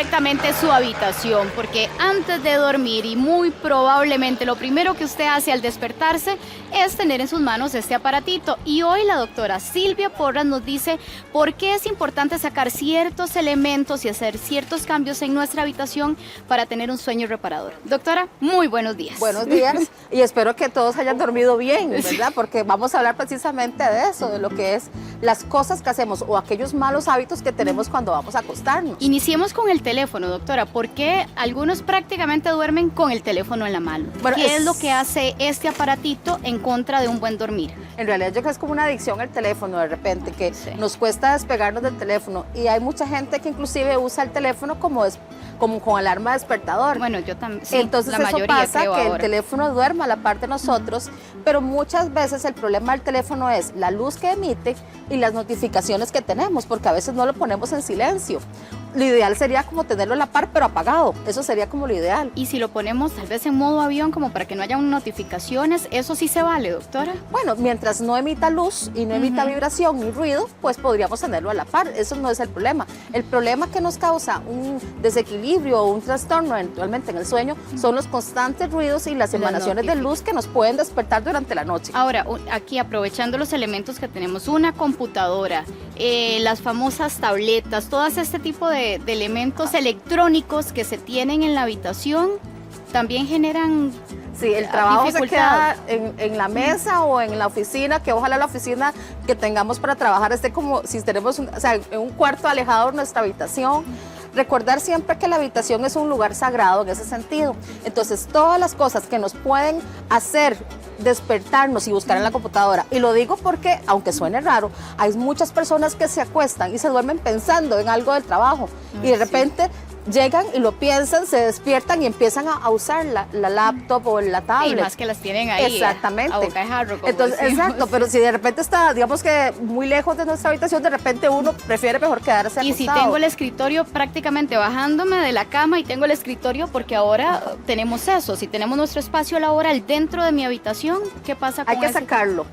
Directamente su habitación, porque antes de dormir y muy probablemente lo primero que usted hace al despertarse es tener en sus manos este aparatito. Y hoy la doctora Silvia Porras nos dice por qué es importante sacar ciertos elementos y hacer ciertos cambios en nuestra habitación para tener un sueño reparador. Doctora, muy buenos días. Buenos días y espero que todos hayan dormido bien, ¿verdad? Porque vamos a hablar precisamente de eso, de lo que es las cosas que hacemos o aquellos malos hábitos que tenemos cuando vamos a acostarnos. Iniciemos con el teléfono, doctora. ¿Por qué algunos prácticamente duermen con el teléfono en la mano? Bueno, ¿Qué es lo que hace este aparatito en contra de un buen dormir? En realidad yo creo que es como una adicción al teléfono de repente, que Sí. nos cuesta despegarnos del teléfono y hay mucha gente que inclusive usa el teléfono como con alarma despertador. Bueno, yo también, sí, Entonces la eso mayoría pasa creo que el ahora. teléfono duerma a la par de nosotros, pero muchas veces el problema del teléfono es la luz que emite y las notificaciones que tenemos, porque a veces no lo ponemos en silencio. Lo ideal sería como tenerlo a la par, pero apagado. Eso sería como lo ideal. Y si lo ponemos tal vez en modo avión como para que no haya notificaciones, ¿eso sí se vale, doctora? Bueno, mientras no emita luz y no emita vibración ni ruido, pues podríamos tenerlo a la par. Eso no es el problema. El problema que nos causa un desequilibrio o un trastorno eventualmente en el sueño son los constantes ruidos y las emanaciones de luz que nos pueden despertar durante la noche. Ahora, aquí aprovechando los elementos que tenemos, una computadora, las famosas tabletas, todas este tipo de elementos electrónicos que se tienen en la habitación, también generan Sí, el trabajo se dificultad. queda en la mesa o en la oficina, que ojalá la oficina que tengamos para trabajar esté como si tenemos en un cuarto alejado de nuestra habitación. Recordar siempre que la habitación es un lugar sagrado en ese sentido. Entonces, todas las cosas que nos pueden hacer despertarnos y buscar en la computadora, y lo digo porque, aunque suene raro, hay muchas personas que se acuestan y se duermen pensando en algo del trabajo y de repente llegan y lo piensan, se despiertan y empiezan a usar la laptop o la tablet. Y más que las tienen ahí. Exactamente. A boca de jarro, como Entonces, decimos. exacto, pero si de repente está, digamos que muy lejos de nuestra habitación, de repente uno prefiere mejor quedarse Y acostado. si tengo el escritorio prácticamente bajándome de la cama y tengo el escritorio, porque ahora tenemos eso, si tenemos nuestro espacio laboral dentro de mi habitación, ¿qué pasa con Hay que ese? sacarlo.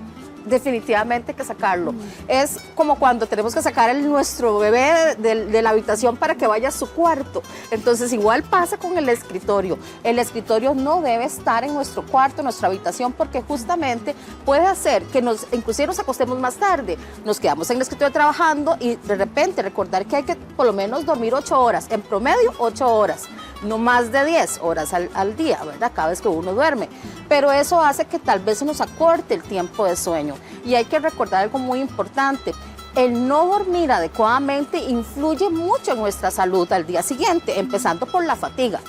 Definitivamente hay que sacarlo. Es como cuando tenemos que sacar nuestro bebé de la habitación para que vaya a su cuarto. Entonces igual pasa con el escritorio. El escritorio no debe estar en nuestro cuarto, en nuestra habitación, porque justamente puede hacer que inclusive nos acostemos más tarde. Nos quedamos en el escritorio trabajando y de repente recordar que hay que por lo menos dormir 8 horas, en promedio 8 horas. No más de 10 horas al día, ¿verdad? Cada vez que uno duerme. Pero eso hace que tal vez se nos acorte el tiempo de sueño. Y hay que recordar algo muy importante. El no dormir adecuadamente influye mucho en nuestra salud al día siguiente, empezando por la fatiga.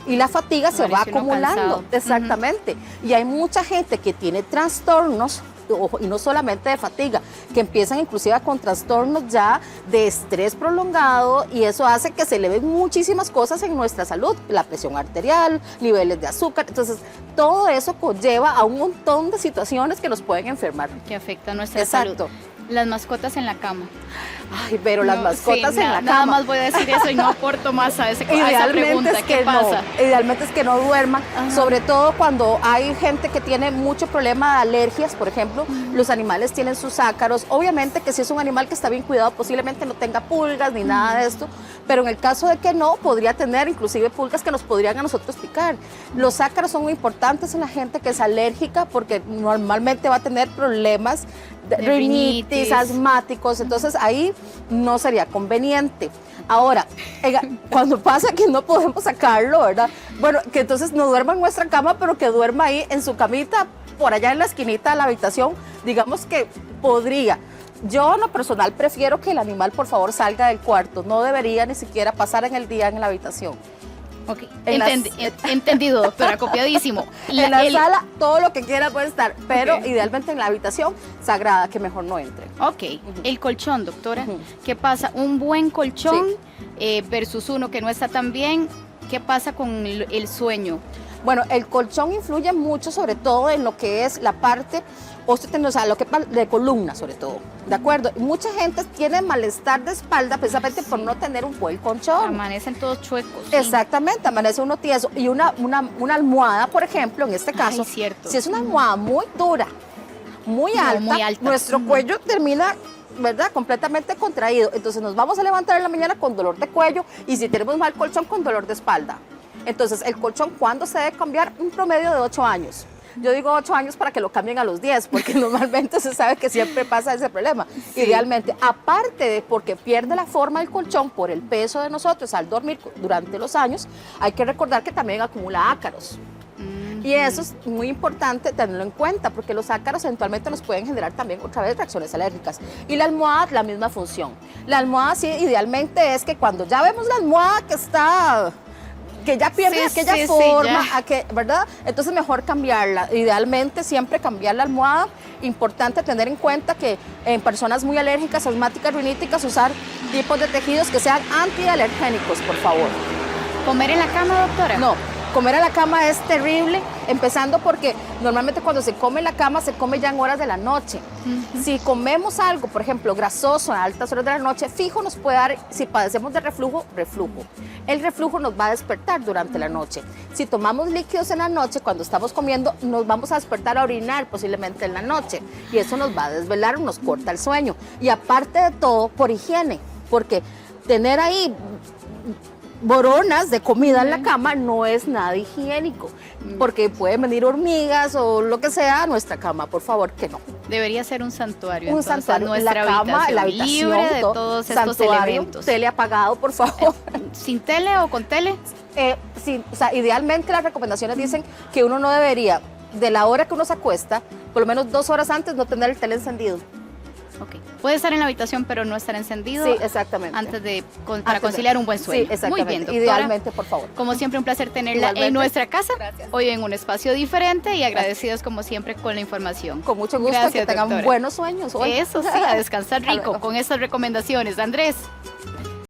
Y la fatiga se va Parece uno acumulando. cansado. Exactamente. Y hay mucha gente que tiene trastornos, y no solamente de fatiga, que empiezan inclusive con trastornos ya de estrés prolongado, y eso hace que se eleven muchísimas cosas en nuestra salud, la presión arterial, niveles de azúcar. Entonces todo eso conlleva a un montón de situaciones que nos pueden enfermar. Que afecta nuestra Exacto. salud. Las mascotas en la cama. Ay, pero las No, mascotas sí, en la cama. Nada más voy a decir eso y no aporto más a esa Idealmente pregunta. es que ¿Qué pasa? no, idealmente es que no duerman, Ajá. sobre todo cuando hay gente que tiene mucho problema de alergias, por ejemplo, los animales tienen sus ácaros, obviamente que si es un animal que está bien cuidado posiblemente no tenga pulgas ni nada de esto, pero en el caso de que no, podría tener inclusive pulgas que nos podrían a nosotros picar. Los ácaros son muy importantes en la gente que es alérgica porque normalmente va a tener problemas de rinitis, asmáticos, entonces ahí no sería conveniente. Ahora, cuando pasa que no podemos sacarlo, ¿verdad? Bueno, que entonces no duerma en nuestra cama, pero que duerma ahí en su camita, por allá en la esquinita de la habitación, digamos que podría. Yo, en lo personal, prefiero que el animal, por favor, salga del cuarto. No debería ni siquiera pasar en el día en la habitación. Ok, En entendido, doctora, copiadísimo. En la sala, todo lo que quiera puede estar, pero Ok. idealmente en la habitación sagrada, que mejor no entre. Ok, el colchón, doctora. Ujú. ¿Qué pasa? Un buen colchón versus uno que no está tan bien. ¿Qué pasa con el sueño? Bueno, el colchón influye mucho, sobre todo en lo que es la parte osteotendinosa, lo que de columna, sobre todo, ¿de acuerdo? Y mucha gente tiene malestar de espalda precisamente por no tener un buen colchón. Amanecen todos chuecos. ¿sí? Exactamente, amanece uno tieso. Y una almohada, por ejemplo, en este caso, cierto. si es una almohada muy dura, muy alta, muy alta. nuestro cuello termina ¿verdad? Completamente contraído. Entonces nos vamos a levantar en la mañana con dolor de cuello y si tenemos mal colchón con dolor de espalda. Entonces el colchón, ¿cuándo se debe cambiar? Un promedio de 8 años. Yo digo 8 años para que lo cambien a los 10, porque normalmente se sabe que siempre pasa ese problema. Sí. Idealmente, aparte de porque pierde la forma del colchón por el peso de nosotros al dormir durante los años, hay que recordar que también acumula ácaros. Y eso es muy importante tenerlo en cuenta, porque los ácaros eventualmente nos pueden generar también otra vez reacciones alérgicas. Y la almohada, la misma función. La almohada, sí, idealmente es que cuando ya vemos la almohada que ya pierde aquella forma, ¿verdad? Entonces mejor cambiarla. Idealmente siempre cambiar la almohada. Importante tener en cuenta que en personas muy alérgicas, asmáticas, riníticas, usar tipos de tejidos que sean antialergénicos, por favor. ¿Comer en la cama, doctora? No. Comer en la cama es terrible, empezando porque normalmente cuando se come en la cama se come ya en horas de la noche. Si comemos algo, por ejemplo, grasoso a altas horas de la noche, fijo nos puede dar, si padecemos de reflujo. El reflujo nos va a despertar durante la noche. Si tomamos líquidos en la noche, cuando estamos comiendo, nos vamos a despertar a orinar posiblemente en la noche. Y eso nos va a desvelar, nos corta el sueño. Y aparte de todo, por higiene, porque tener ahí boronas de comida en la cama no es nada higiénico, porque pueden venir hormigas o lo que sea a nuestra cama, por favor, que no. Debería ser un santuario. Un santuario, nuestra cama, la habitación, libre de todos estos elementos. Tele apagado, por favor. ¿Sin tele o con tele? Sí, o sea, idealmente las recomendaciones dicen que uno no debería, de la hora que uno se acuesta, por lo menos 2 horas antes no tener el tele encendido. Okay. Puede estar en la habitación, pero no estar encendido. Sí, exactamente. Para conciliar un buen sueño. Sí, exactamente. Muy bien, doctora. Idealmente, por favor. Como siempre, un placer tenerla en nuestra casa. Gracias. Hoy en un espacio diferente y agradecidos como siempre con la información. Con mucho gusto. Gracias, que tengan doctora. buenos sueños hoy. Eso sí, a descansar rico con estas recomendaciones. Andrés.